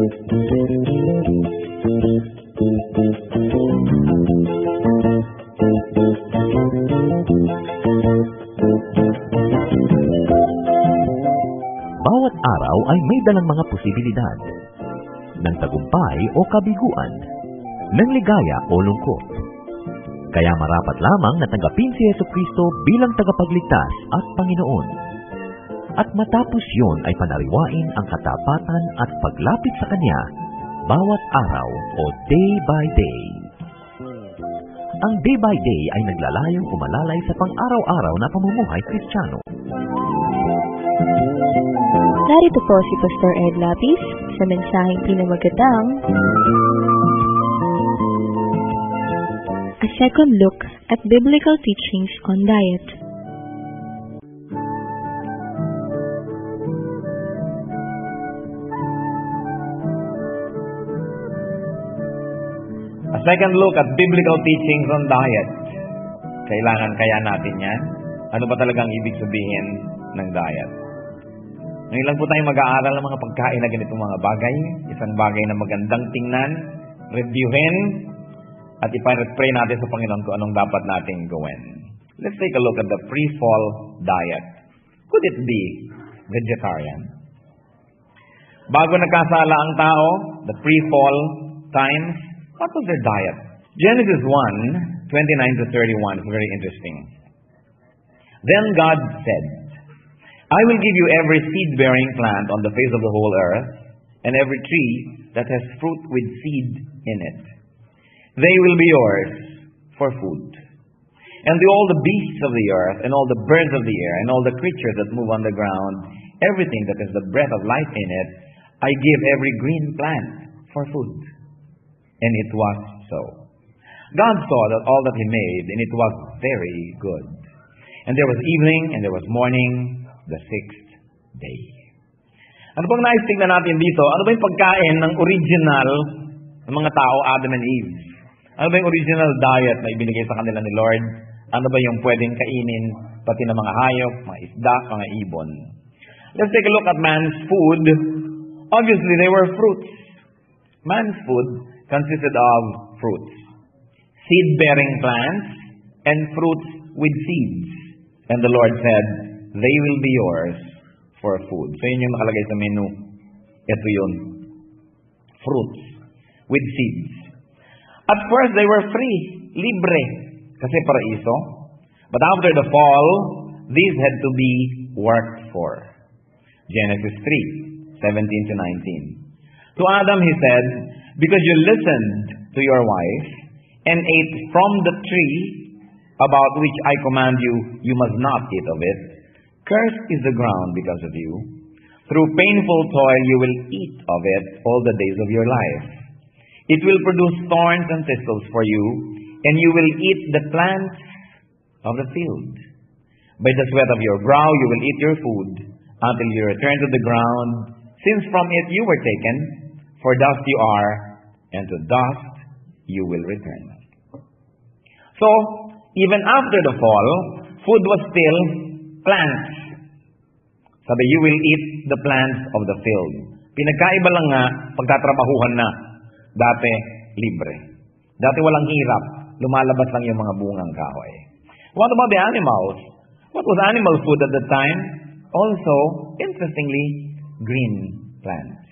Bawat araw ay may dalang mga posibilidad ng tagumpay o kabiguan, ng ligaya o lungkot. Kaya marapat lamang na tanggapin si Jesucristo bilang tagapagligtas at Panginoon. At matapos yun ay panariwain ang katapatan at paglapit sa Kanya bawat araw o day by day. Ang day by day ay naglalayong umalalay sa pang-araw-araw na pamumuhay Kristiyano. Narito po si Pastor Ed Lapis sa mensaheng pinamagatang A Second Look at Biblical Teachings on Diet. A second look at biblical teachings on diet. Kailangan kaya natin yan? Ano ba talagang ibig sabihin ng diet? Ngayon lang po tayo mag-aaral ng mga pagkain na ganitong mga bagay. Isang bagay na magandang tingnan, reviewin, at ipare-pray natin sa Panginoon kung anong dapat nating gawin. Let's take a look at the pre-fall diet. Could it be vegetarian? Bago nagkasala ang tao, the pre-fall times, what was their diet? Genesis 1:29-31 is very interesting. Then God said, I will give you every seed-bearing plant on the face of the whole earth, and every tree that has fruit with seed in it. They will be yours for food. And all the beasts of the earth, and all the birds of the air, and all the creatures that move on the ground, everything that has the breath of life in it, I give every green plant for food. And it was so. God saw that all that He made, and it was very good. And there was evening, and there was morning, the sixth day. Ano bang nais tingnan natin dito? Ano ba yung pagkain ng original ng mga tao, Adam and Eve? Ano ba yung original diet na ibinigay sa kanila ni Lord? Ano ba yung pwedeng kainin pati ng mga hayop, mga isda, mga ibon? Let's take a look at man's food. Obviously, they were fruits. Man's food consisted of fruits. Seed-bearing plants and fruits with seeds. And the Lord said, they will be yours for food. So yun yung nakalagay sa menu. Ito yun. Fruits with seeds. At first, they were free. Libre. Kasi paraiso. But after the fall, these had to be worked for. Genesis 3:17-19. To Adam he said, because you listened to your wife and ate from the tree about which I command you, you must not eat of it. Cursed is the ground because of you. Through painful toil you will eat of it all the days of your life. It will produce thorns and thistles for you, and you will eat the plants of the field. By the sweat of your brow you will eat your food, until you return to the ground, since from it you were taken, for dust you are, and to dust you will return. So, even after the fall, food was still plants. Sabi, you will eat the plants of the field. Pinagkaiba lang nga, pagtatrabahuhan na. Dati, libre. Dati walang hirap. Lumalabas lang yung mga bungang kahoy. What about the animals? What was animal food at the time? Also, interestingly, green plants.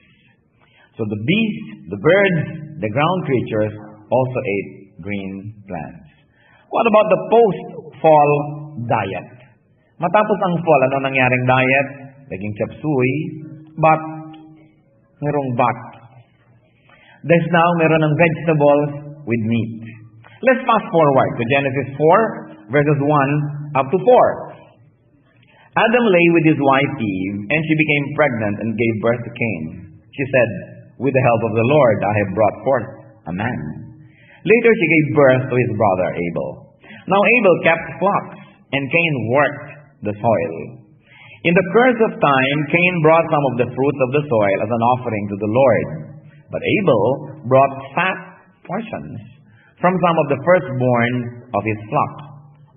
So the beasts, the birds, the ground creatures also ate green plants. What about the post-fall diet? Matapos ang fall, ano nangyaring diet? Naging chop suey, but merong but. There's now meron ng vegetables with meat. Let's fast forward to Genesis 4, verses 1 up to 4. Adam lay with his wife Eve, and she became pregnant and gave birth to Cain. She said, with the help of the Lord, I have brought forth a man. Later she gave birth to his brother Abel. Now Abel kept flocks, and Cain worked the soil. In the course of time, Cain brought some of the fruits of the soil as an offering to the Lord. But Abel brought fat portions from some of the firstborn of his flock.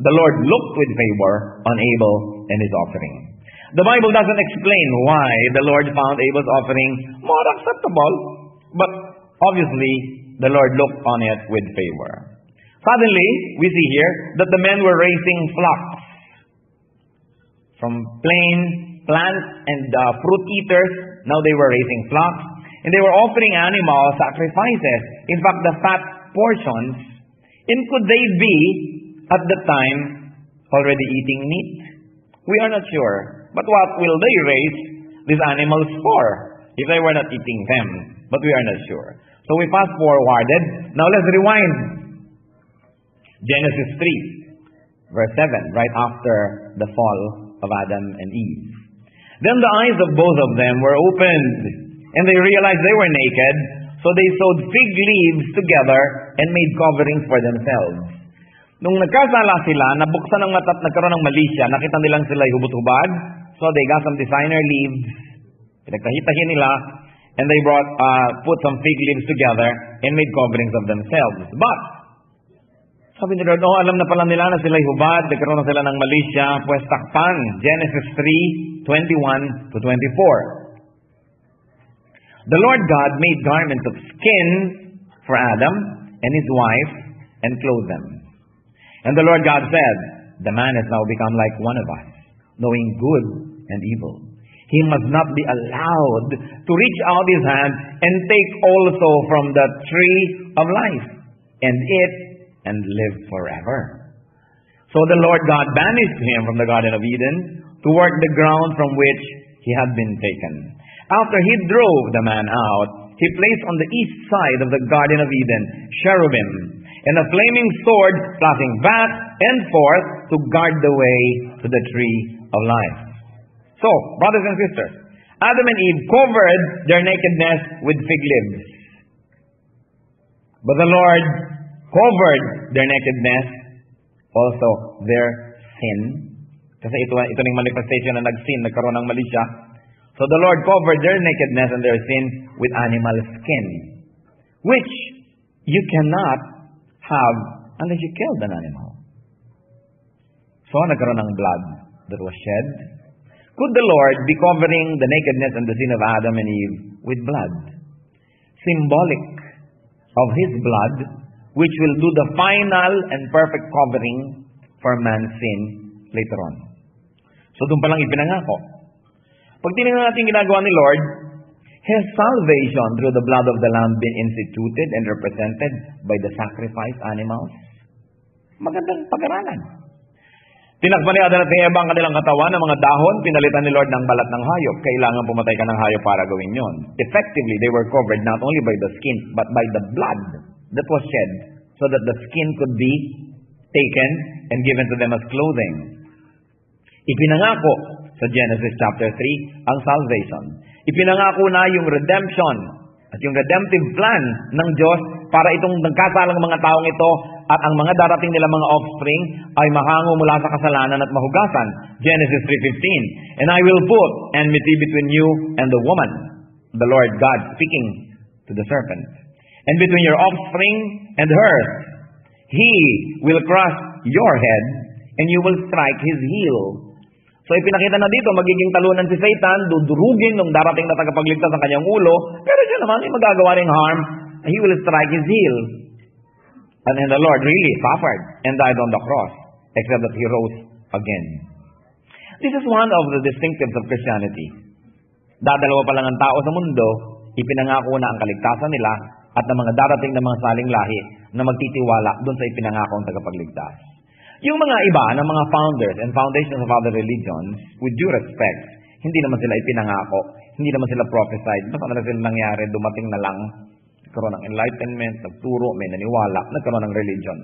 The Lord looked with favor on Abel and his offering. The Bible doesn't explain why the Lord found Abel's offering more acceptable But obviously, the Lord looked on it with favor. Suddenly, we see here that the men were raising flocks from plain plant and fruit eaters. Now they were raising flocks, and they were offering animal sacrifices. In fact, the fat portions. And could they be, at the time, already eating meat? We are not sure. But what will they raise these animals for if they were not eating them? But we are not sure. So we fast forwarded. Now let's rewind. Genesis 3, verse 7, right after the fall of Adam and Eve. Then the eyes of both of them were opened, and they realized they were naked, so they sewed fig leaves together and made coverings for themselves. Nung nagkasala sila, nabuksan ang mata at nagkaroon ng malisya, nakita nilang sila'y hubot-hubad, so they got some designer leaves, pinagkahitahin nila, and they put some fig leaves together and made coverings of themselves. But, sabi ni Lord, alam na pala nila na sila'y hubad, nagkaroon na sila ng malisya, pues takpan. Genesis 3:21 to 24. The Lord God made garments of skin for Adam and his wife and clothed them. And the Lord God said, the man has now become like one of us, knowing good and evil. He must not be allowed to reach out his hand and take also from the tree of life and eat and live forever. So the Lord God banished him from the Garden of Eden to work the ground from which he had been taken. After he drove the man out, he placed on the east side of the Garden of Eden cherubim and a flaming sword flashing back and forth to guard the way to the tree of life. So, brothers and sisters, Adam and Eve covered their nakedness with fig leaves. But the Lord covered their nakedness, also their sin. Kasi ito ng manifestation na nag-sin, nagkaroon ng malisya. So the Lord covered their nakedness and their sin with animal skin, which you cannot have unless you killed an animal. So nagkaroon ng blood that was shed. Could the Lord be covering the nakedness and the sin of Adam and Eve with blood? Symbolic of His blood, which will do the final and perfect covering for man's sin later on. So doon pa lang ipinangako. Pag tinignan natin ginagawa ni Lord, His salvation through the blood of the Lamb been instituted and represented by the sacrificed animals? Magandang pag-aralan. Tinakpan ni Adan at ni Eva ang kanilang katawan ng mga dahon, pinalitan ni Lord ng balat ng hayop. Kailangan pumatay ka ng hayop para gawin yon. Effectively, they were covered not only by the skin, but by the blood that was shed, so that the skin could be taken and given to them as clothing. Ipinangako sa Genesis chapter 3 ang salvation. Ipinangako na yung redemption at yung redemptive plan ng Diyos para itong nagkasalang mga taong ito at ang mga darating nila mga offspring ay mahango mula sa kasalanan at mahugasan. Genesis 3:15. And I will put enmity between you and the woman, the Lord God speaking to the serpent, and between your offspring and hers. He will crush your head, and you will strike his heel. So ipinakita na dito, magiging talunan si Satan, dudurugin ng darating na tagapagligtas ang kanyang ulo, pero siya naman ay magagawa ng harm, he will strike his heel. And then the Lord really suffered and died on the cross, except that He rose again. This is one of the distinctives of Christianity. Dadalawa pa lang ang tao sa mundo, ipinangako na ang kaligtasan nila at ng mga darating na mga saling lahi na magtitiwala doon sa ipinangakong tagapagligtas. Yung mga iba ng mga founders and foundations of other religions, with due respect, hindi naman sila ipinangako, hindi naman sila prophesied, basta na sila nangyari, dumating na lang, nagkaroon ng enlightenment, nagturo, may naniwala, nagkaroon ng religion.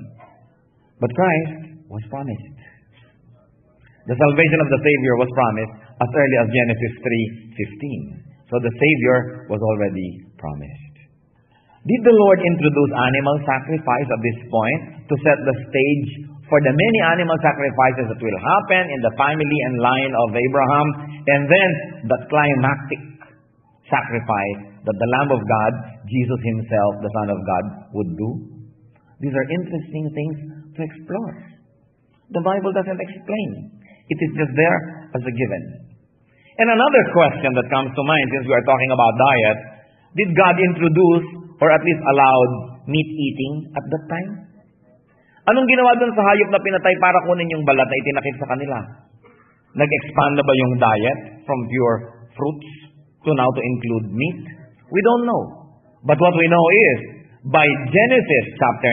But Christ was promised. The salvation of the Savior was promised as early as Genesis 3:15. So the Savior was already promised. Did the Lord introduce animal sacrifice at this point to set the stage for the many animal sacrifices that will happen in the family and line of Abraham, and then the climactic sacrifice that the Lamb of God, Jesus Himself, the Son of God, would do? These are interesting things to explore. The Bible doesn't explain. It is just there as a given. And another question that comes to mind, since we are talking about diet, Did God introduce or at least allowed meat eating at that time? Anong ginawa dun sa hayop na pinatay para kunin yung balat na itinakip sa kanila? Nag-expand na ba yung diet from pure fruits to now to include meat? We don't know. But what we know is, by Genesis chapter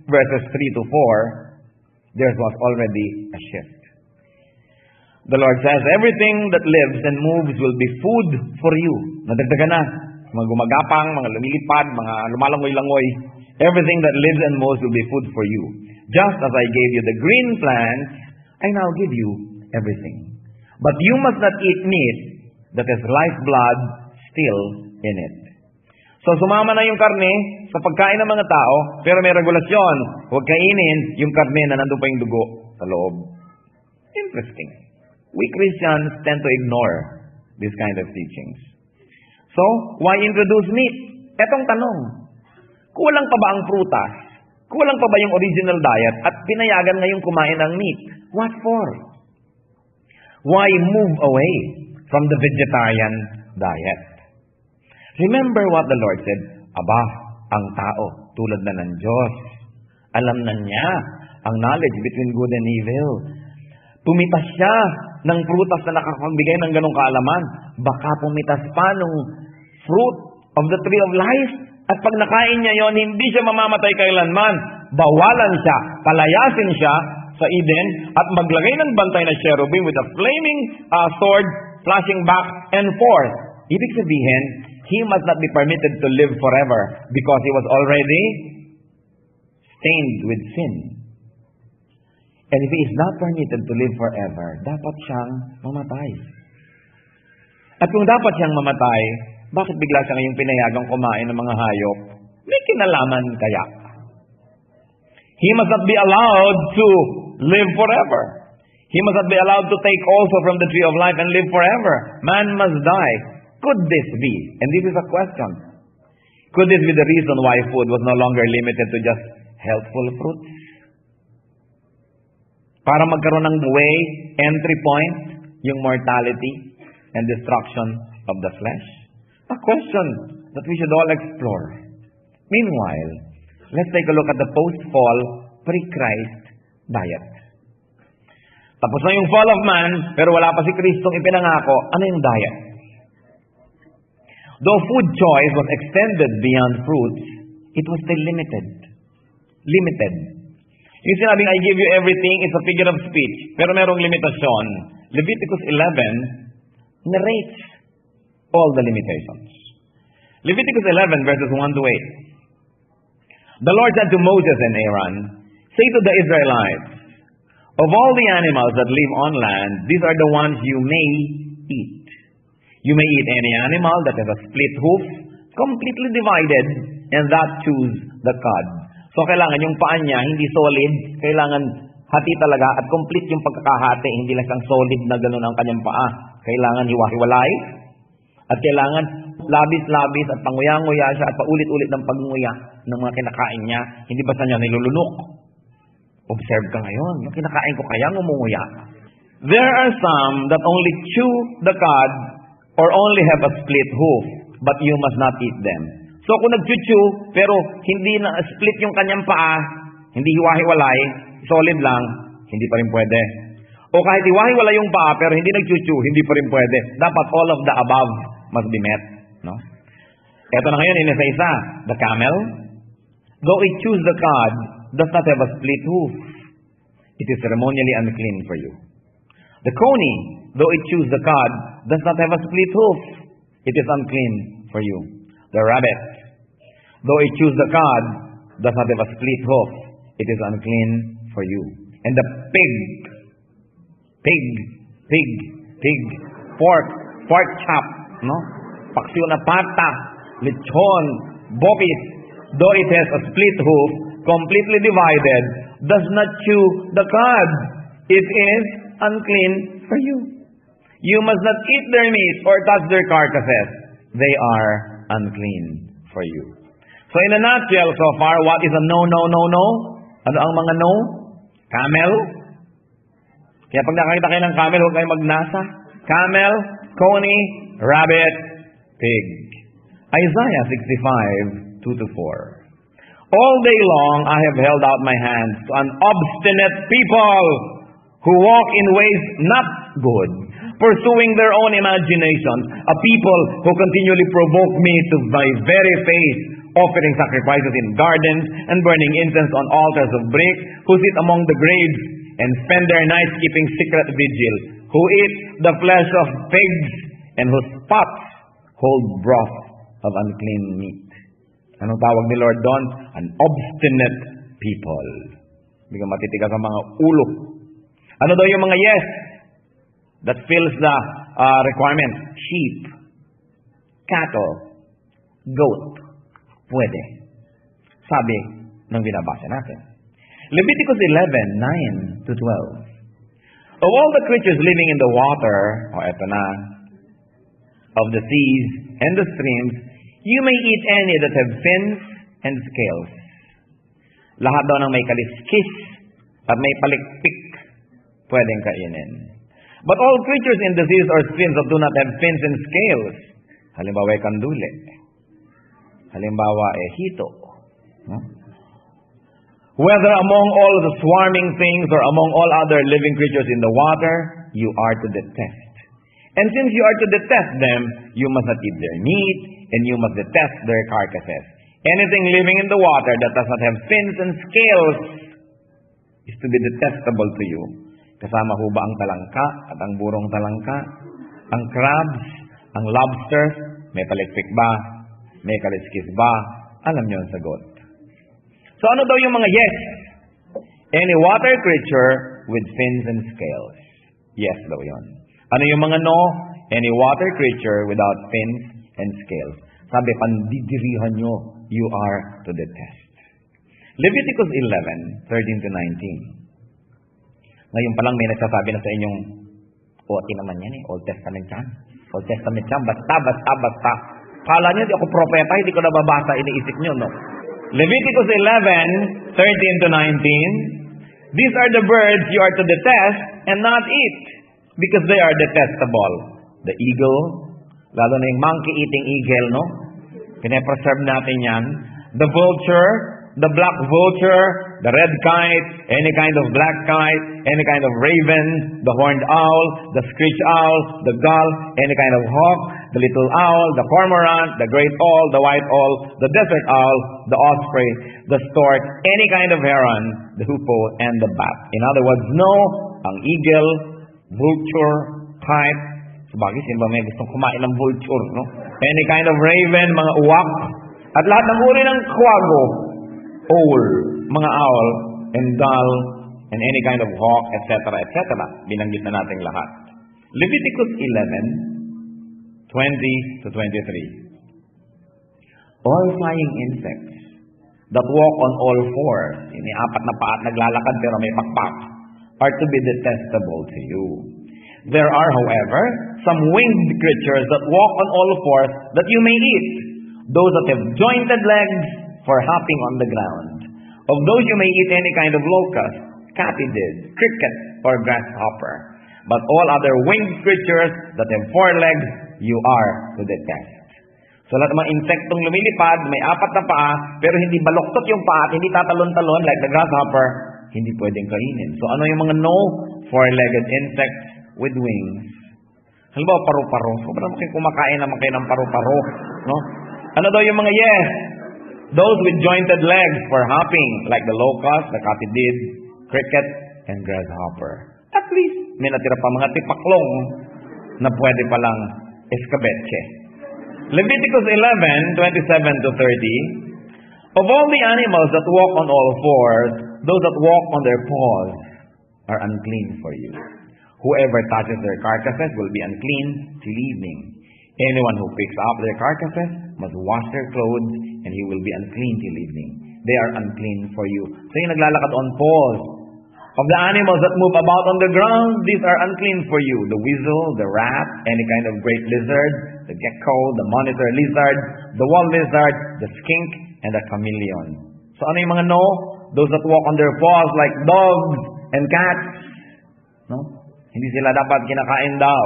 9, verses 3 to 4, there was already a shift. The Lord says, everything that lives and moves will be food for you. Nadagdagan na. Mga gumagapang, mga lumilipad, mga lumalangoy-langoy. Everything that lives and moves will be food for you. Just as I gave you the green plants, I now give you everything. But you must not eat meat that has lifeblood still in it. So sumama na yung karne sa pagkain ng mga tao, pero may regulasyon. Huwag kainin yung karne na nandun pa yung dugo sa loob. Interesting. We Christians tend to ignore this kind of teachings. So, why introduce meat? Etong tanong. Kulang pa ba ang prutas? Kulang pa ba yung original diet? At pinayagan ngayong kumain ng meat? What for? Why move away from the vegetarian diet? Remember what the Lord said, Aba, ang tao, tulad na ng Diyos. Alam na niya ang knowledge between good and evil. Pumitas siya ng prutas na nakapagbigay ng ganong kaalaman. Baka pumitas pa nung fruit of the tree of life. At pag nakain niya yon, hindi siya mamamatay kailanman. Bawalan siya, palayasin siya sa Eden, at maglagay ng bantay na cherubim with a flaming sword flashing back and forth. Ibig sabihin, he must not be permitted to live forever because he was already stained with sin. And if he is not permitted to live forever, dapat siyang mamatay. At kung dapat siyang mamatay, bakit bigla siya ngayong pinayagang kumain ng mga hayop? May kinalaman kaya? He must not be allowed to live forever. He must not be allowed to take also from the tree of life and live forever. Man must die. Could this be? And this is a question. Could this be the reason why food was no longer limited to just healthful fruits? Para magkaroon ng way, entry point, yung mortality and destruction of the flesh? A question that we should all explore. Meanwhile, let's take a look at the post-fall, pre-Christ diet. Tapos na yung fall of man, pero wala pa si Kristong ipinangako. Ano yung diet? Though food choice was extended beyond fruits, it was still limited. Limited. Yung sinabing, I give you everything, is a figure of speech. Pero merong limitasyon. Leviticus 11 narrates all the limitations. Leviticus 11 verses 1 to 8. The Lord said to Moses and Aaron, say to the Israelites, of all the animals that live on land, these are the ones you may eat. You may eat any animal that has a split hoof, completely divided, and that chews the cud. So kailangan yung paa niya, hindi solid, kailangan hati talaga at complete yung pagkakahati, hindi lang isang solid na gano'n ang kanyang paa. Kailangan hiwa-hiwalay, at kailangan labis-labis at panguya-nguya siya at paulit-ulit ng pagnguya ng mga kinakain niya. Hindi basta niya nilulunok. Observe ka ngayon, yung kinakain ko kaya ngumunguya. There are some that only chew the cud or only have a split hoof, but you must not eat them. So kung nag-chew, pero hindi na split yung kanyang paa, hindi hiwa-hiwalay, solid lang, hindi pa rin pwede. O kahit hiwa-hiwalay yung paa, pero hindi nag-chew, hindi pa rin pwede. Dapat all of the above must be met. No? Ito na ngayon, inisa-isa. The camel, though it chews the cud, does not have a split hoof. It is ceremonially unclean for you. The coney, though it chews the cud, does not have a split hoof. It is unclean for you. The rabbit, though it chews the cud, does not have a split hoof. It is unclean for you. And the pig, pork chop, no? Paksiw na pata, lechon, bopis, though it has a split hoof, completely divided, does not chew the cud. It is unclean for you. You must not eat their meat or touch their carcasses. They are unclean for you. So in a nutshell so far, what is a no? Ano ang mga no? Camel. Kaya pag nakakita kayo ng camel, huwag kayo magnasa. Camel, coney, rabbit, pig. Isaiah 65, 2-4. All day long I have held out my hands to an obstinate people who walk in ways not good, pursuing their own imaginations, a people who continually provoke me to my very face, offering sacrifices in gardens and burning incense on altars of brick, who sit among the graves and spend their nights keeping secret vigil, who eat the flesh of pigs and whose pots hold broth of unclean meat. Anong tawag ni Lord doon? An obstinate people. Hindi ka matitigas ang mga ulo. Ano daw yung mga yes that fills the requirement? Sheep, cattle, goat. Pwede. Sabi ng binabasa natin. Leviticus 11, 9-12. Of all the creatures living in the water, eto na, of the seas and the streams, you may eat any that have fins and scales. Lahat daw ng may kaliskis at may palikpik, pwedeng kainin. But all creatures in the seas or streams that do not have fins and scales, halimbawa ay kandule, halimbawa ay hito, whether among all the swarming things or among all other living creatures in the water, you are to detest. And since you are to detest them, you must not eat their meat, and you must detest their carcasses. Anything living in the water that does not have fins and scales is to be detestable to you. Kasama ho ba ang talangka at ang burong talangka? Ang crabs, ang lobsters, may palikpik ba? May kaliskis ba? Alam niyo ang sagot. So ano daw yung mga yes? Any water creature with fins and scales. Yes daw yun. Ano yung mga no? Any water creature without fins and scales. Sabi, pandidirihan nyo, you are to detest. Leviticus 11, 13-19. Ngayon pa lang may nagsasabi na sa inyong, OT naman yan Old Testament yan. Old Testament yan, basta. Kala nyo, di ako propeta, hindi ko nababasa, iniisip nyo, no? Leviticus 11, 13-19. These are the birds you are to detest and not eat, because they are detestable. The eagle, lalo na yung monkey-eating eagle, no? Pinapreserve natin yan. The vulture, the black vulture, the red kite, any kind of black kite, any kind of raven, the horned owl, the screech owl, the gull, any kind of hawk, the little owl, the cormorant, the great owl, the white owl, the desert owl, the osprey, the stork, any kind of heron, the hoopoe, and the bat. In other words, no, ang eagle, vulture, kite, sabagay, sino ba may gustong kumain ng vulture, no? Any kind of raven, mga uwak, at lahat ng uri ng kwago, owl, mga owl, and gull, and any kind of hawk, etc., etc. Binanggit na natin lahat. Leviticus 11, 20-23. All flying insects that walk on all fours, apat na paa at naglalakad pero may pakpak, are to be detestable to you. There are, however, some winged creatures that walk on all fours that you may eat, those that have jointed legs for hopping on the ground. Of those you may eat any kind of locust, katydid, cricket, or grasshopper. But all other winged creatures that have four legs, you are to detest. So lahat ng mga insektong lumilipad, may apat na paa, pero hindi baloktot yung paa at hindi tatalon-talon like the grasshopper, hindi pwedeng kainin. So ano yung mga no? Four-legged insects with wings. Halimbawa, paru-paro. So parang kumakain naman kayo ng paru-paro. No? Ano daw yung mga yes? Those with jointed legs for hopping, like the locust, the katydid, cricket, and grasshopper. At least, may natira pa mga tipaklong na pwede palang escabeche. Leviticus 11, 27-30. Of all the animals that walk on all fours, those that walk on their paws are unclean for you. Whoever touches their carcasses will be unclean till evening. Anyone who picks up their carcasses must wash their clothes, and he will be unclean till evening. They are unclean for you. So yung naglalakad on paws. Of the animals that move about on the ground, these are unclean for you. The weasel, the rat, any kind of great lizard, the gecko, the monitor lizard, the wall lizard, the skink, and the chameleon. So ano yung mga no? Those that walk on their paws like dogs and cats. No? Hindi sila dapat kinakain daw.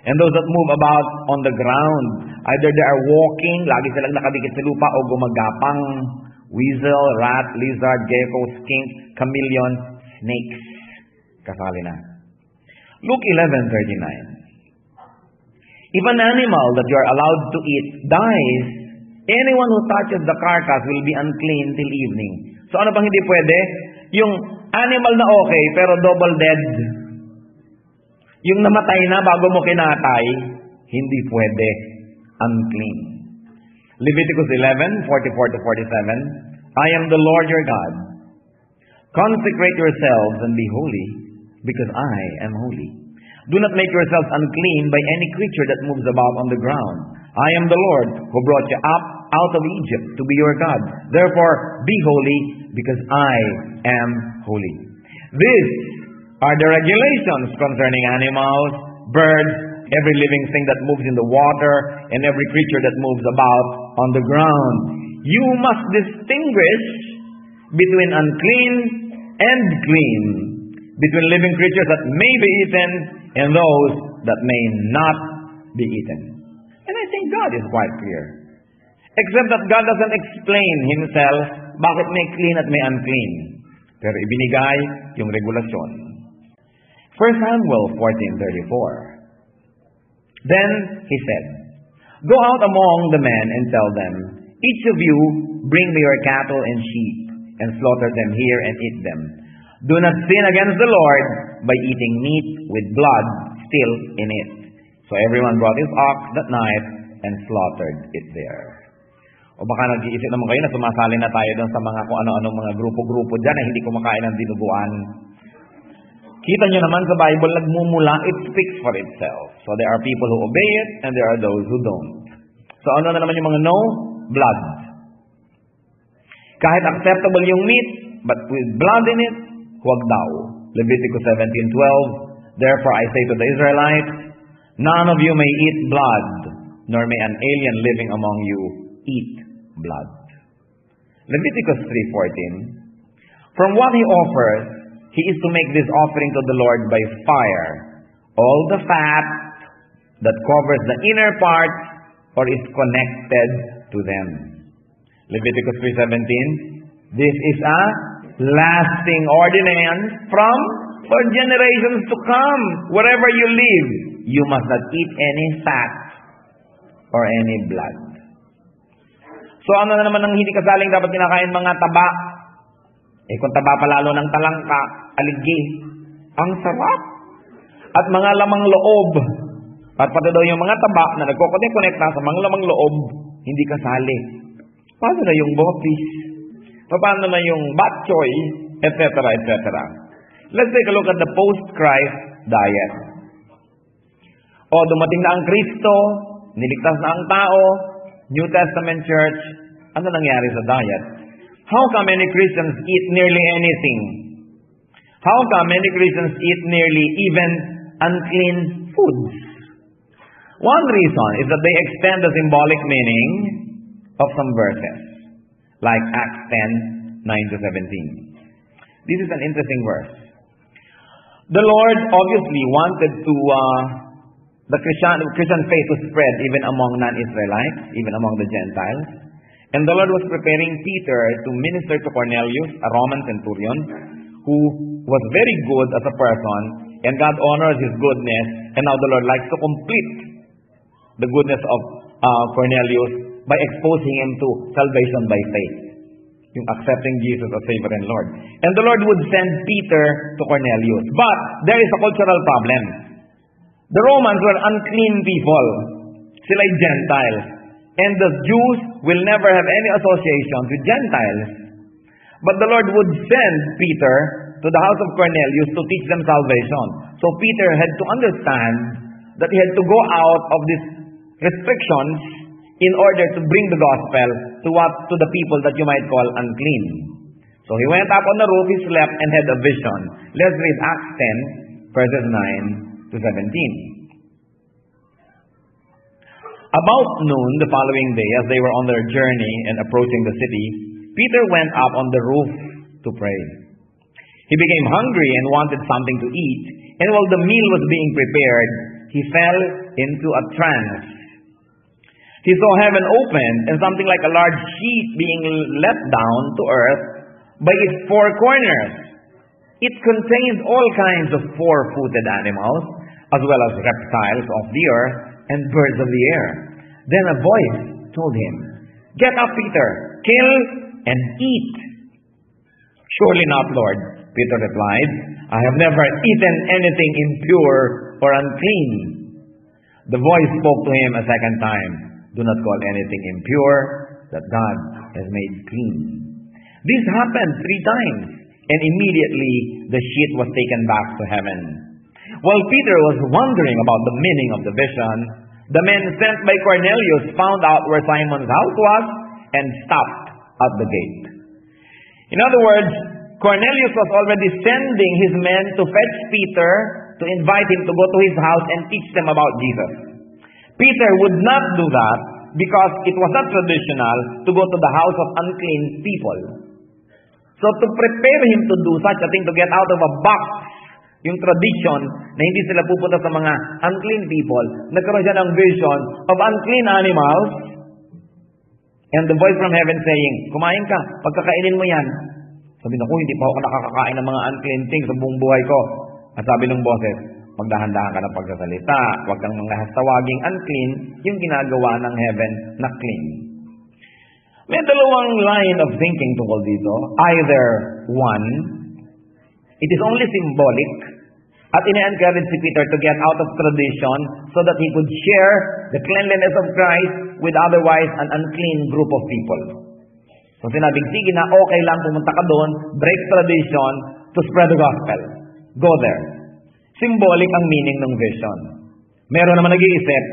And those that move about on the ground, either they are walking, lagi silang nakadikit sa lupa, o gumagapang. Weasel, rat, lizard, gecko, skink, chameleon, snakes. Kasali na. Luke 11:39. If an animal that you are allowed to eat dies, anyone who touches the carcass will be unclean till evening. So ano bang hindi pwede? Yung animal na okay, pero double dead. Yung namatay na bago mo kinatay, hindi pwede. Unclean. Leviticus 11:44-47. I am the Lord your God. Consecrate yourselves and be holy, because I am holy. Do not make yourselves unclean by any creature that moves about on the ground. I am the Lord who brought you up out of Egypt to be your God. Therefore, be holy, because I am holy. These are the regulations concerning animals, birds, every living thing that moves in the water, and every creature that moves about on the ground. You must distinguish between unclean and clean, between living creatures that may be eaten and those that may not be eaten. And I think God is quite clear. Except that God doesn't explain Himself bakit may clean at may unclean. Pero ibinigay yung regulasyon. 1 Samuel 14:34. Then he said, Go out among the men and tell them, Each of you bring me your cattle and sheep, and slaughter them here and eat them. Do not sin against the Lord by eating meat with blood still in it. So everyone brought his ox that night and slaughtered it there. O baka nag-iisip naman kayo na sumasali na tayo doon sa mga kung ano-anong mga grupo-grupo dyan na hindi kumakain ng dinuguan. Kita nyo naman sa Bible, nagmumula, it speaks for itself. So there are people who obey it and there are those who don't. So ano na naman yung mga no? Blood. Kahit acceptable yung meat, but with blood in it, huwag daw. Leviticus 17:12. Therefore I say to the Israelites, none of you may eat blood, nor may an alien living among you eat blood. Leviticus 3:14. From what he offers, he is to make this offering to the Lord by fire, all the fat that covers the inner parts or is connected to them. Leviticus 3:17. This is a lasting ordinance for generations to come. Wherever you live, you must not eat any fat or any blood. So ano na naman ang hindi kasaling dapat kinakain? Mga taba. Kung taba pa lalo ng talangka, aligi, ang sarap. At mga lamang loob. At pati daw yung mga taba na nagko-connect sa mga lamang loob, hindi kasali. Paano na yung bopis? Paano na yung bok choy? Etc. etc. Let's take a look at the post-Christ diet. O dumating na ang Kristo, niligtas na ang tao, New Testament Church, ano nangyari sa diet? How come many Christians eat nearly anything? How come many Christians eat nearly even unclean foods? One reason is that they extend the symbolic meaning of some verses, like Acts 10:9-17. This is an interesting verse. The Lord obviously wanted the Christian faith to spread even among non-Israelites, even among the Gentiles. And the Lord was preparing Peter to minister to Cornelius, a Roman centurion, who was very good as a person, and God honors his goodness, and now the Lord likes to complete the goodness of Cornelius by exposing him to salvation by faith, yung accepting Jesus as Savior and Lord. And the Lord would send Peter to Cornelius. But there is a cultural problem. The Romans were unclean people. Sila'y Gentiles. And the Jews will never have any associations with Gentiles. But the Lord would send Peter to the house of Cornelius to teach them salvation. So Peter had to understand that he had to go out of these restrictions in order to bring the gospel to the people that you might call unclean. So he went up on the roof, he slept, and had a vision. Let's read Acts 10, verses 9-17. About noon the following day, as they were on their journey and approaching the city, Peter went up on the roof to pray. He became hungry and wanted something to eat, and while the meal was being prepared, he fell into a trance. He saw heaven opened and something like a large sheet being let down to earth by its four corners. It contained all kinds of four-footed animals, as well as reptiles of the earth and birds of the air. Then a voice told him, "Get up, Peter, kill and eat." "Surely not, Lord," Peter replied. "I have never eaten anything impure or unclean." The voice spoke to him a second time, "Do not call anything impure that God has made clean." This happened 3 times, and immediately the sheet was taken back to heaven. While Peter was wondering about the meaning of the vision, the men sent by Cornelius found out where Simon's house was and stopped at the gate. In other words, Cornelius was already sending his men to fetch Peter to invite him to go to his house and teach them about Jesus. Peter would not do that because it was not traditional to go to the house of unclean people. So to prepare him to do such a thing, to get out of a box, yung tradition na hindi sila pupunta sa mga unclean people, nagkaroon siya ng vision of unclean animals and the voice from heaven saying, "Kumain ka, pagkakainin mo yan." Sabi na, hindi pa ako nakakakain ng mga unclean things sa buong buhay ko. At sabi ng boses, magdahan-dahan ka ng pagsasalita, huwag kang mga tawaging unclean, yung ginagawa ng heaven na clean. May dalawang line of thinking tungkol dito. Either one, it is only symbolic at ina-encourage si Peter to get out of tradition so that he could share the cleanliness of Christ with otherwise an unclean group of people. So sinabing, sige na, okay lang, pumunta ka doon, break tradition to spread the gospel. Go there. Symbolic ang meaning ng vision. Meron naman nag-iisip,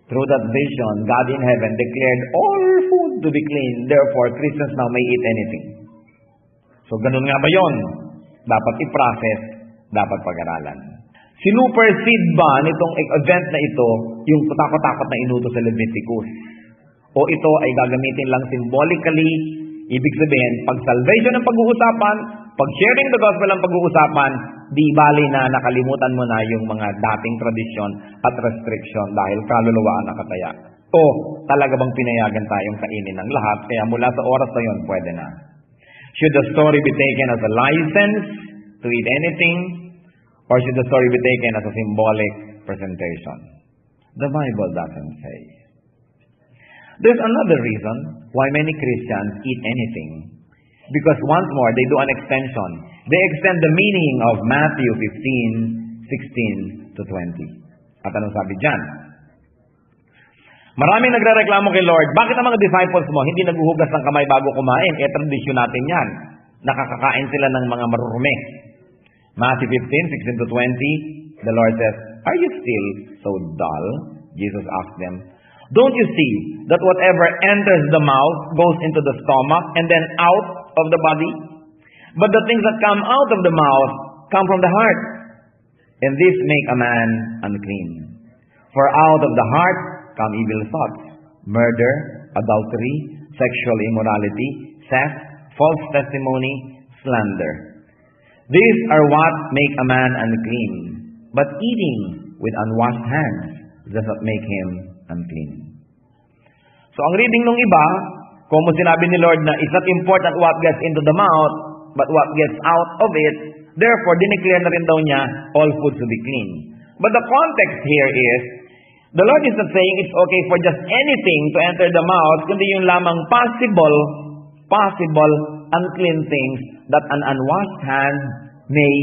through that vision, God in heaven declared all food to be clean. Therefore, Christians now may eat anything. So ganun nga ba yun? Dapat i-process, dapat pag-aralan. Sinupercede ba nitong event na ito yung takot-takot na inutos sa Leviticus? O ito ay gagamitin lang symbolically? Ibig sabihin, pag salvation ang pag-uusapan, pag sharing the gospel ang pag-uusapan, di bali na nakalimutan mo na yung mga dating tradisyon at restriction dahil kaluluwa ang nakataya. O talaga bang pinayagan tayong kainin ng lahat, kaya mula sa oras na yun, pwede na. Should the story be taken as a license to eat anything? Or should the story be taken as a symbolic presentation? The Bible doesn't say. There's another reason why many Christians eat anything. Because once more, they do an extension. They extend the meaning of Matthew 15:16 to 20. At anong sabi dyan? Maraming nagre-reklamo kay Lord, bakit ang mga disciples mo hindi naghuhugas ng kamay bago kumain? Tradisyon natin yan. Nakakakain sila ng mga marurumi. Matthew 15:16 to 20, the Lord says, "Are you still so dull?" Jesus asked them, "Don't you see that whatever enters the mouth goes into the stomach and then out of the body? But the things that come out of the mouth come from the heart, and this make a man unclean. For out of the heart come evil thoughts, murder, adultery, sexual immorality, theft, false testimony, slander. These are what make a man unclean. But eating with unwashed hands does not make him unclean." So ang reading ng iba, kung sinabi ni Lord na it's not important what gets into the mouth, but what gets out of it, therefore, dineclare na rin daw niya all foods to be clean. But the context here is, the Lord is not saying it's okay for just anything to enter the mouth, kundi yung lamang possible unclean things that an unwashed hand may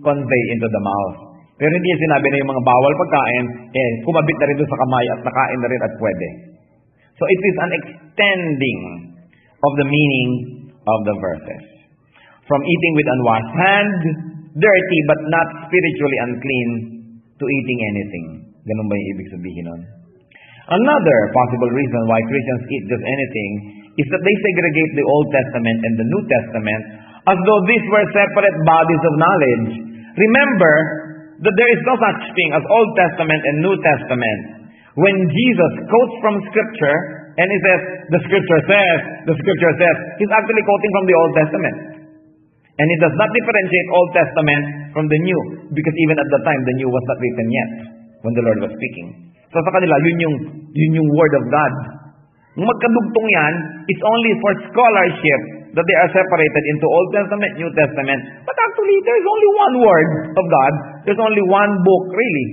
convey into the mouth. Pero hindi sinabi na yung mga bawal pagkain, kumabit na rin doon sa kamay at nakain na rin at pwede. So it is an extending of the meaning of the verses. From eating with unwashed hand, dirty but not spiritually unclean, to eating anything. Ganun ba yung ibig sabihin nun? Another possible reason why Christians eat just anything is that they segregate the Old Testament and the New Testament as though these were separate bodies of knowledge. Remember that there is no such thing as Old Testament and New Testament. When Jesus quotes from Scripture and he says, the Scripture says, he's actually quoting from the Old Testament. And he does not differentiate Old Testament from the New, because even at the time, the New was not written yet. when the Lord was speaking. So sa kanila, yun yung Word of God. Kung magkadugtong yan, it's only for scholarship that they are separated into Old Testament, New Testament. But actually, there's only one Word of God. There's only one book, really.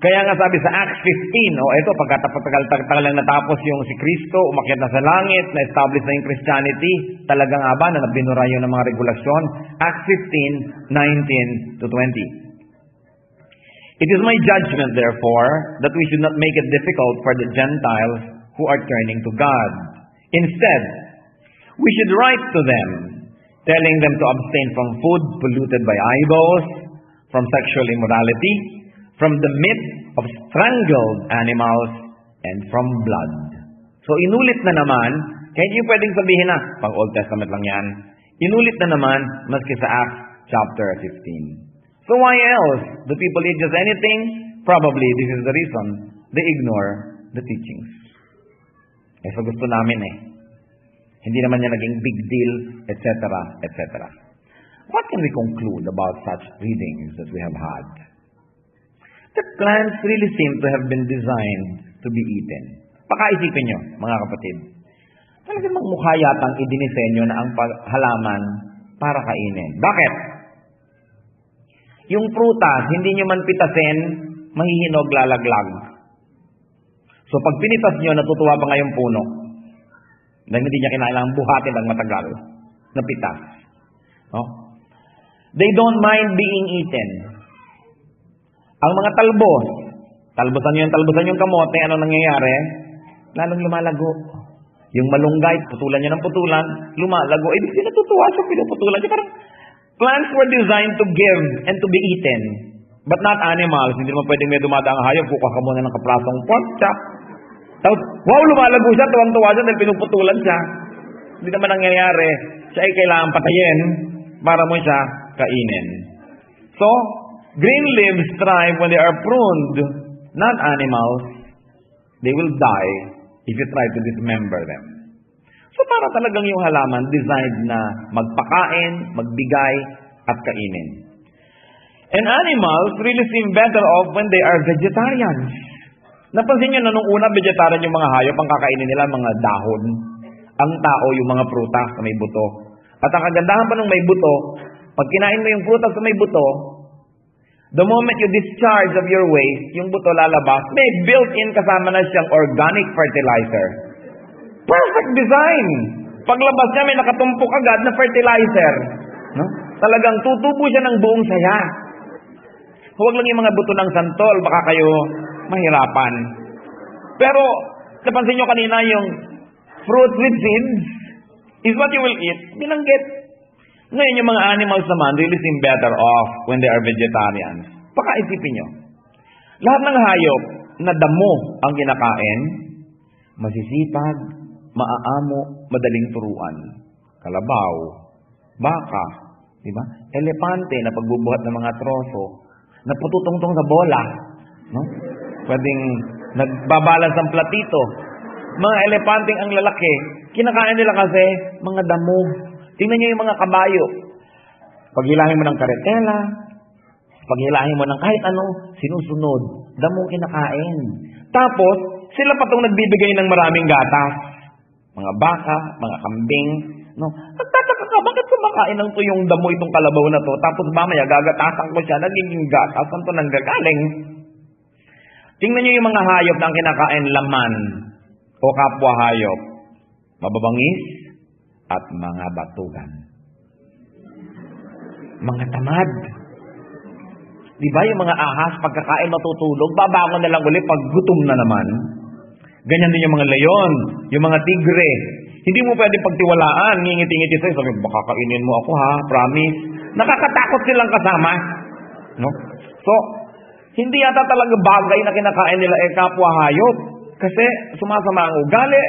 Kaya nga sabi sa Acts 15, ito, pagkatagal lang natapos yung si Kristo, umakyat na sa langit, na-establish na yung Christianity, talaga nga ba na binura yun ng mga regulasyon? Acts 15, 19 to 20. It is my judgment, therefore, that we should not make it difficult for the Gentiles who are turning to God. Instead, we should write to them, telling them to abstain from food polluted by idols, from sexual immorality, from the meat of strangled animals, and from blood. So, inulit na naman, kaya hindi pwedeng sabihin na, pang Old Testament lang yan, inulit na naman, maski sa Acts chapter 15. So why else? Do people eat just anything? Probably this is the reason. They ignore the teachings. So gusto namin Hindi naman niya naging big deal, etc., etc. What can we conclude about such readings that we have had? The plants really seem to have been designed to be eaten. Pakaisipin nyo, mga kapatid. Talagang mukha yatang idinisenyo na ang halaman para kainin. Bakit? Yung prutas, hindi nyo man pitasin, mahihinog, lalaglag. So pag pinitas nyo, natutuwa pa nga yung puno. Dahil hindi niya kinailangang buhatin ng matagal na pitas. No? They don't mind being eaten. Ang mga talbusan yung kamote, ano nangyayari? Lalong lumalago. Yung malunggay, putulan niya ng putulan, lumalago. Ibig sabihin natutuwa siya, pinuputulan niya. Parang plants were designed to give and to be eaten, but not animals. Hindi naman pwedeng may dumadaang hayop, kukuha ka muna ng kaprasong pork chop. Tapos, wow, lumalago siya, tuwang-tuwa siya dahil pinuputulan siya. Hindi naman nangyayari. Siya ay kailangan patayin para mo siya kainin. So, green leaves thrive when they are pruned, not animals. They will die if you try to dismember them. So para talagang yung halaman designed na magpakain, magbigay, at kainin. And animals really seem better off when they are vegetarians. Napansin nyo na nung una vegetarian yung mga hayop, ang kakainin nila mga dahon. Ang tao yung mga prutas na may buto. At ang kagandahan pa nung may buto, pag kinain mo yung prutas na may buto, the moment you discharge of your waste, yung buto lalabas, may built-in kasama na siyang organic fertilizer. Perfect design. Paglabas niya, may nakatumpok agad na fertilizer. No? Talagang tutubo siya ng buong saya. Huwag lang yung mga buto ng santol, baka kayo mahirapan. Pero, napansin nyo kanina yung fruit with seeds is what you will eat. Binanggit. Ngayon, yung mga animals naman really seem better off when they are vegetarians. Pakaisipin nyo. Lahat ng hayop na damo ang kinakain, masisipag, maaamo, madaling turuan. Kalabaw, baka, di ba? Elepante na pagbubuhat ng mga troso, na pututungtong sa bola, no? Pwedeng nagbabalance ang platito. Mga elepanteng ang lalaki, kinakain nila kasi mga damo. Tingnan niyo yung mga kabayo. Paghilahin mo ng karetela, paghilahin mo ng kahit ano, sinusunod. Damong kinakain. Tapos, sila pa itong nagbibigay ng maraming gatas. Mga baka, mga kambing. No? Nagtataka ka, bakit kumakain ng tuyong damo itong kalabaw na to? Tapos mamaya, gagatasan ko siya, nagiging gatas. Saan to nanggagaling? Tingnan niyo yung mga hayop na ang kinakain laman o kapwa hayop. Mababangis at mga batugan. Mga tamad. Di ba yung mga ahas, pagkakain matutulog, babangon na lang ulit pag gutom na naman. Ganyan din yung mga leon, yung mga tigre. Hindi mo pwedeng pagtiwalaan, ngingiti-ngiti sa'yo, sabi, baka kainin mo ako ha, promise. Nakakatakot silang kasama. No? So, hindi yata talaga bagay na kinakain nila kapwa hayop. Kasi sumasama ang ugali,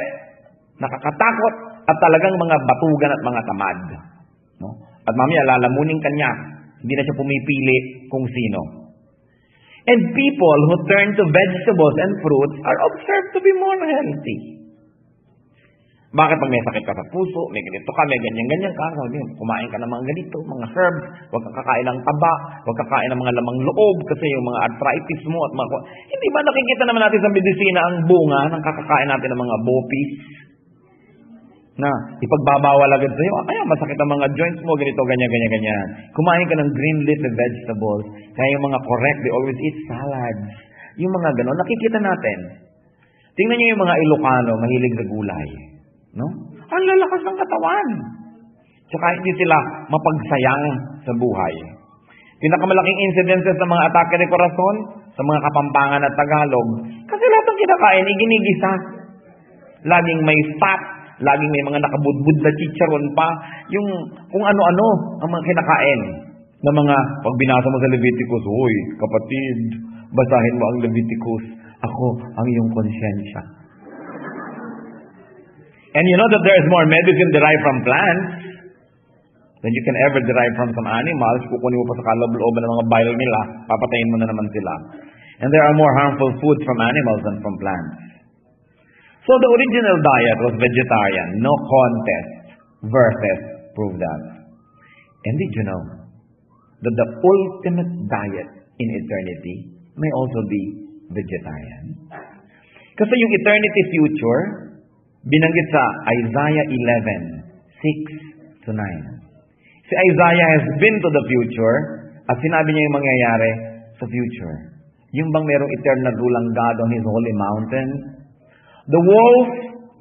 nakakatakot, at talagang mga batugan at mga tamad. No? At mamaya lalamunin kanya, hindi na siya pumipili kung sino. And people who turn to vegetables and fruits are observed to be more healthy. Bakit pag may sakit ka sa puso, may ganito ka, may ganyan-ganyan ka, kumain ka ng mga ganito, mga herbs, huwag kang kakain ng taba, huwag kakain ng mga lamang loob, kasi yung mga arthritis mo at mga... Hindi ba nakikita naman natin sa medisina ang bunga ng kakakain natin ng mga bopis? Na ipagbabawal agad sa'yo, kaya masakit ang mga joints mo, ganito, ganyan. Kumain ka ng green leafy vegetables, kaya yung mga correct, they always eat salads. Yung mga gano'n, nakikita natin. Tingnan niyo yung mga Ilocano, mahilig sa gulay. No? Ang lalakas ng katawan. Tsaka hindi sila mapagsayang sa buhay. Pinakamalaking incidences ng mga atake ng korason sa mga Kapampangan at Tagalog, kasi lahat ng kinakain, iginigisa. Laging may fat, laging may mga nakabudbud na chicharon pa, yung kung ano-ano ang mga kinakain na mga, pag binasa mo sa Leviticus, "Hoy, kapatid, basahin mo ang Leviticus, ako ang iyong konsyensya." And you know that there is more medicine derived from plants than you can ever derive from some animals. Kukunin mo pa sa kaloob-looban ng mga bile nila, papatayin mo na naman sila. And there are more harmful foods from animals than from plants. So the original diet was vegetarian, no contest. Verses prove that. And did you know that the ultimate diet in eternity may also be vegetarian? Kasi yung eternity future, binanggit sa Isaiah 11:6 to 9. Si Isaiah has been to the future at sinabi niya yung mangyayari sa future. Yung bang merong eternal rulang God on His holy mountain? The wolf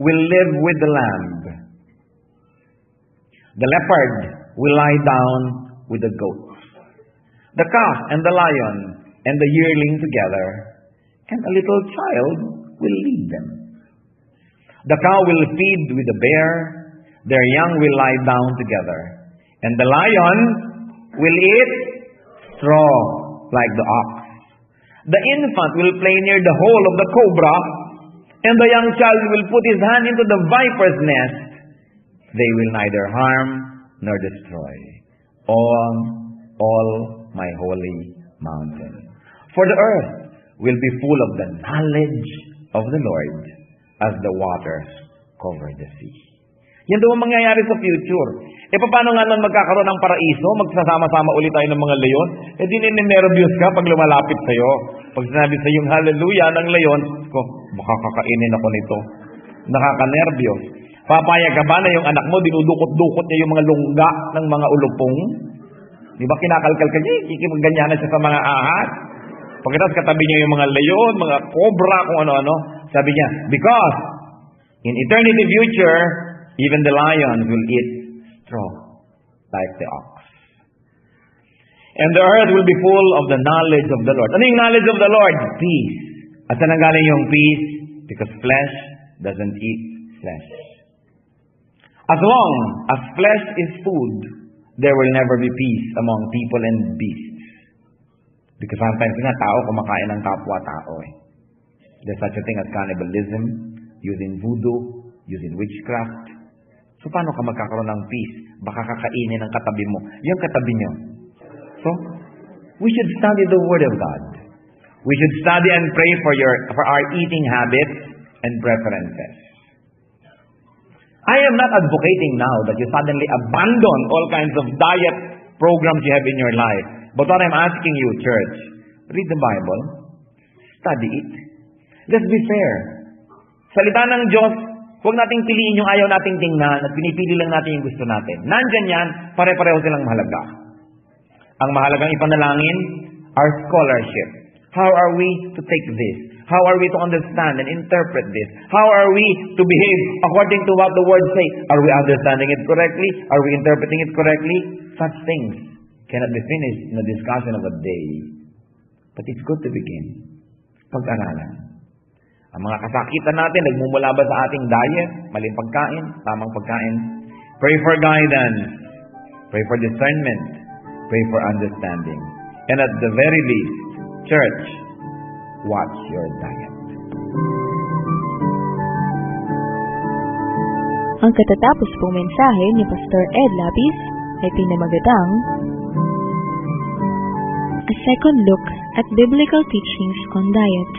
will live with the lamb. The leopard will lie down with the goat. The calf and the lion and the yearling together, and a little child will lead them. The cow will feed with the bear, their young will lie down together, and the lion will eat straw like the ox. The infant will play near the hole of the cobra, and the young child will put his hand into the viper's nest. They will neither harm nor destroy all my holy mountain. For the earth will be full of the knowledge of the Lord, as the waters cover the sea. Yan daw ang mangyayari sa future. Paano nga nun magkakaroon ng paraiso? Magsasama-sama ulit tayo ng mga leon? Di ninervyos ka pag lumalapit sa'yo. Pag sinabi sa yung hallelujah ng leon, baka kakainin ako nito. Nakakanervyos. Papayag ka ba na yung anak mo, dinudukot-dukot niya yung mga lungga ng mga ulupong? Di ba kinakalkal ka niya? Kikimagganyanan siya sa mga ahas. Pagkatapos katabi niya yung mga leon, mga cobra, kung ano-ano. Sabi niya, because in eternity future, even the lions will eat straw like the ox. And the earth will be full of the knowledge of the Lord. Ano yung knowledge of the Lord? Peace. At saan ang galing yung peace? Because flesh doesn't eat flesh. As long as flesh is food, there will never be peace among people and beasts. Because sometimes nga, tao kumakain ng kapwa-tao eh. There's such a thing as cannibalism, using voodoo, using witchcraft. So paano ka magkakaroon ng peace? Baka kakainin ng katabi mo. Yung katabi niyo. So, we should study the Word of God. We should study and pray for our eating habits and preferences. I am not advocating now that you suddenly abandon all kinds of diet programs you have in your life. But what I'm asking you, church, read the Bible, study it. Let's be fair. Salita ng Diyos, huwag nating piliin yung ayaw nating tingnan at pinipili lang natin yung gusto natin. Nandyan yan, pare-pareho silang mahalaga. Ang mahalagang ipanalangin, our scholarship. How are we to take this? How are we to understand and interpret this? How are we to behave according to what the words say? Are we understanding it correctly? Are we interpreting it correctly? Such things cannot be finished in a discussion of a day. But it's good to begin. Pag-aralan. Ang mga kasakitan natin, nagmumula ba sa ating diet, maling pagkain, tamang pagkain? Pray for guidance. Pray for discernment. Pray for understanding. And at the very least, church, watch your diet. Ang katatapos pong mensahe ni Pastor Ed Lapis ay pinamagatang A Second Look at Biblical Teachings on Diet.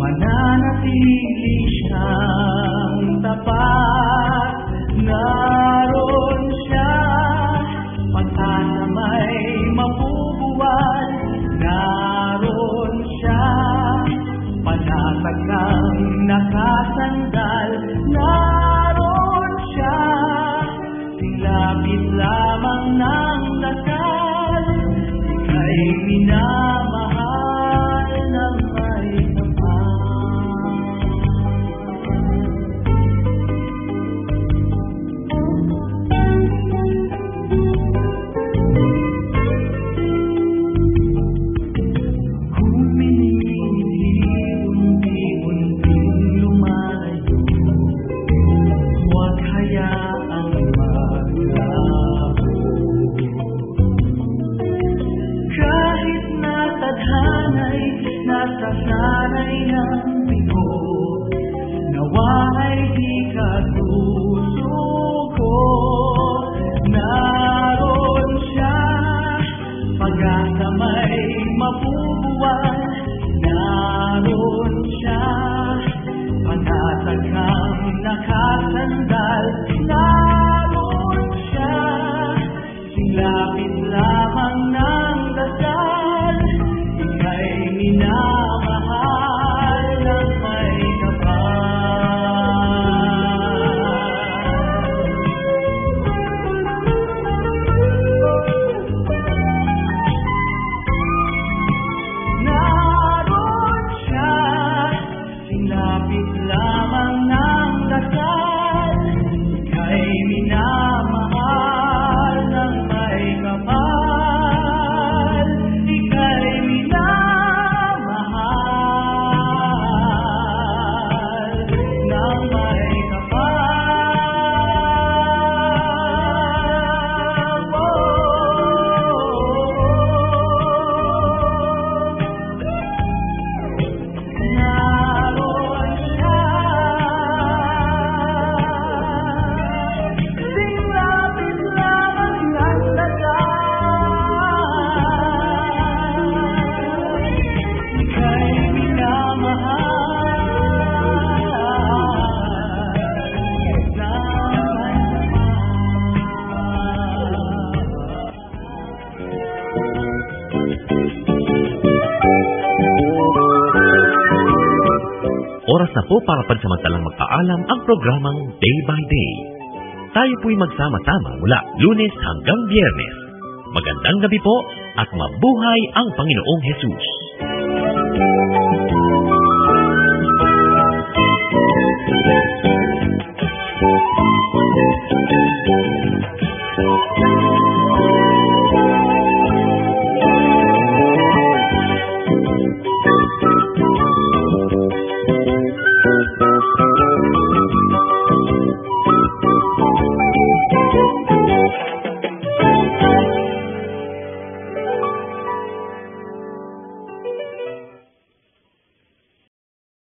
mananatili siyang tapat. Naroon siya, pag-asa may mabubuwan. Naroon siya, panatag kang nakasandal. Naroon siya, silapit lamang ng dasal. Ika'y minamahal ng may kapal. Kung unti-unting lumayo, huwag hayaang maglabo. Kahit na tadhana'y nasasanay ng bigo, nawa ay di ka susuko. Naroon siya, pag-asa may mabubuwan. Naroon siya, panatag kang nakasandal. Naroon siya, silapit lamang ng dasal. Ika'y minamahal ng may kapal. Naroon siya, silapit lamang ng dasal. Ika'y minamahal ng may kapal. Ika'y minamahal ng may kapal. Naroon siya, silapit lamang ng dasal. Ika'y minamahal ng Oras na po para pansamantalang magpaalam ang programang Day by Day. Tayo po'y magsama-sama mula Lunes hanggang Biyernes. Magandang gabi po at mabuhay ang Panginoong Hesus.